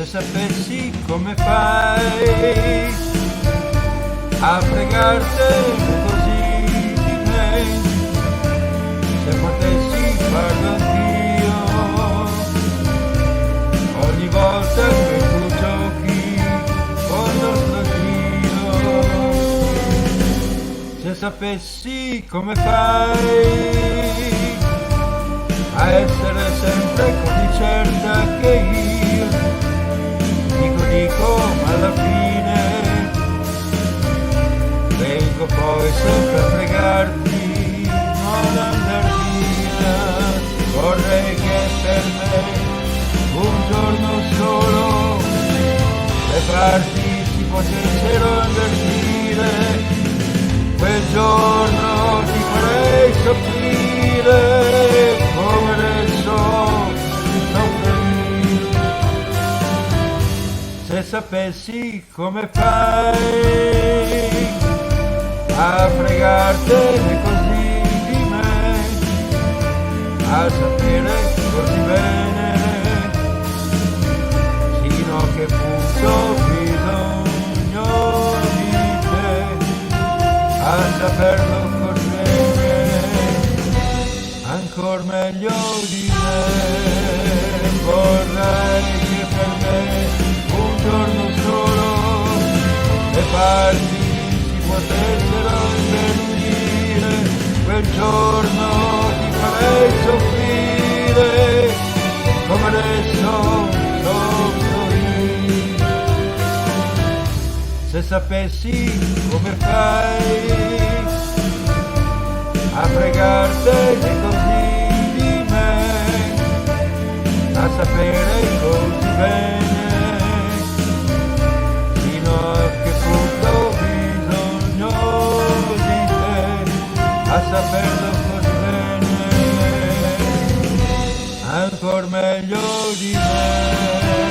sapessi come fai a fregartene così di me, se potessi farlo anch'io, ogni volta che tu giochi con nostro Dio, se sapessi come fai a essere sempre così certa che io dico, ma alla fine vengo poi sempre a fregarti, non andar via. Vorrei che per me un giorno solo le parti si potessero invertire, quel giorno ti farei soffrire come adesso soffri. Se sapessi come fai a fregartene così di me, a sapere così bene fino a che punto ho bisogno di te, a saperlo così bene, ancor meglio di me. Vorrei che per me un giorno solo le parti si potessero invertire, quel giorno ti farei soffrire come adesso soffro io. Se sapessi come fai a fregartene così di me, a sapere così bene fino a che punto ho bisogno di te, a saperlo così bene, ancor meglio di me.